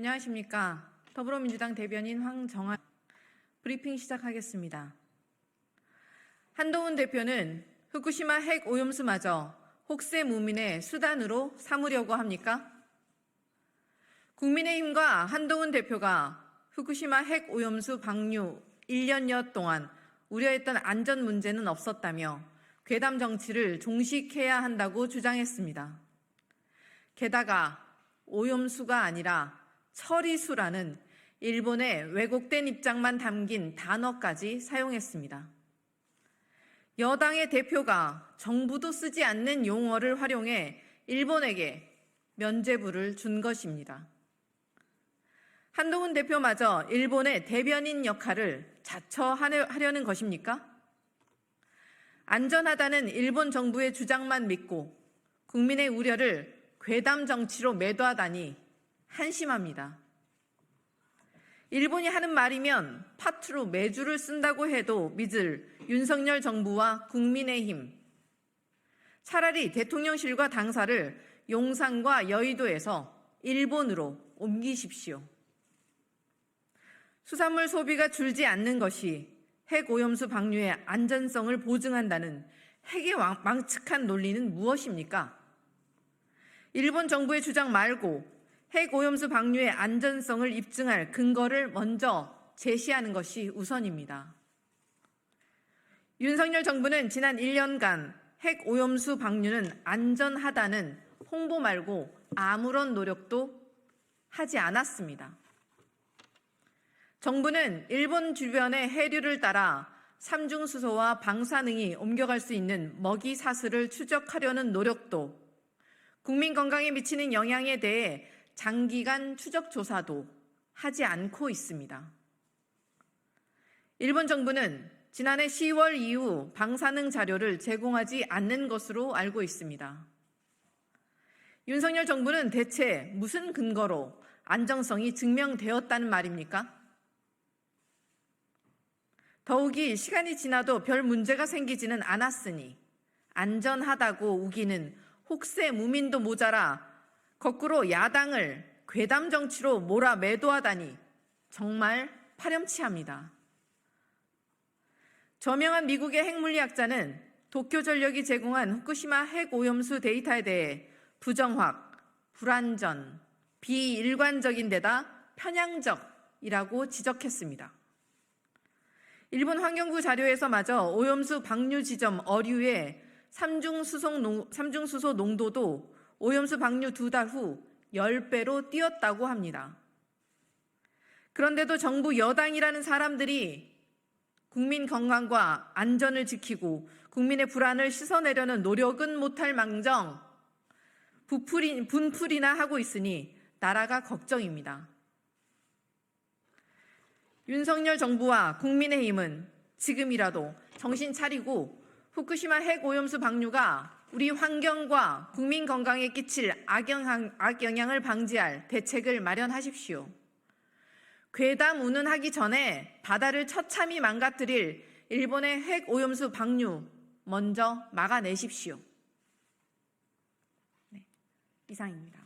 안녕하십니까. 더불어민주당 대변인 황정환 브리핑 시작하겠습니다. 한동훈 대표는 후쿠시마 핵 오염수마저 혹세무민의 수단으로 삼으려고 합니까? 국민의힘과 한동훈 대표가 후쿠시마 핵 오염수 방류 1년여 동안 우려했던 안전 문제는 없었다며 괴담 정치를 종식해야 한다고 주장했습니다. 게다가 오염수가 아니라 처리수라는 일본의 왜곡된 입장만 담긴 단어까지 사용했습니다. 여당의 대표가 정부도 쓰지 않는 용어를 활용해 일본에게 면죄부를 준 것입니다. 한동훈 대표마저 일본의 대변인 역할을 자처하려는 것입니까? 안전하다는 일본 정부의 주장만 믿고 국민의 우려를 괴담 정치로 매도하다니 한심합니다. 일본이 하는 말이면 파트로 매주를 쓴다고 해도 믿을 윤석열 정부와 국민의힘. 차라리 대통령실과 당사를 용산과 여의도에서 일본으로 옮기십시오. 수산물 소비가 줄지 않는 것이 핵 오염수 방류의 안전성을 보증한다는 핵의 망측한 논리는 무엇입니까? 일본 정부의 주장 말고 핵 오염수 방류의 안전성을 입증할 근거를 먼저 제시하는 것이 우선입니다. 윤석열 정부는 지난 1년간 핵 오염수 방류는 안전하다는 홍보 말고 아무런 노력도 하지 않았습니다. 정부는 일본 주변의 해류를 따라 삼중수소와 방사능이 옮겨갈 수 있는 먹이 사슬을 추적하려는 노력도, 국민 건강에 미치는 영향에 대해 장기간 추적 조사도 하지 않고 있습니다. 일본 정부는 지난해 10월 이후 방사능 자료를 제공하지 않는 것으로 알고 있습니다. 윤석열 정부는 대체 무슨 근거로 안정성이 증명되었다는 말입니까? 더욱이 시간이 지나도 별 문제가 생기지는 않았으니 안전하다고 우기는 혹세무민도 모자라 거꾸로 야당을 괴담 정치로 몰아 매도하다니 정말 파렴치합니다. 저명한 미국의 핵물리학자는 도쿄전력이 제공한 후쿠시마 핵 오염수 데이터에 대해 부정확, 불완전, 비일관적인 데다 편향적이라고 지적했습니다. 일본 환경부 자료에서마저 오염수 방류 지점 어류의 삼중수소 농도도 오염수 방류 2달 후 10배로 뛰었다고 합니다. 그런데도 정부 여당이라는 사람들이 국민 건강과 안전을 지키고 국민의 불안을 씻어내려는 노력은 못할 망정 분풀이나 하고 있으니 나라가 걱정입니다. 윤석열 정부와 국민의힘은 지금이라도 정신 차리고 후쿠시마 핵 오염수 방류가 우리 환경과 국민 건강에 끼칠 악영향을 방지할 대책을 마련하십시오. 괴담 운운하기 전에 바다를 처참히 망가뜨릴 일본의 핵 오염수 방류 먼저 막아내십시오. 네, 이상입니다.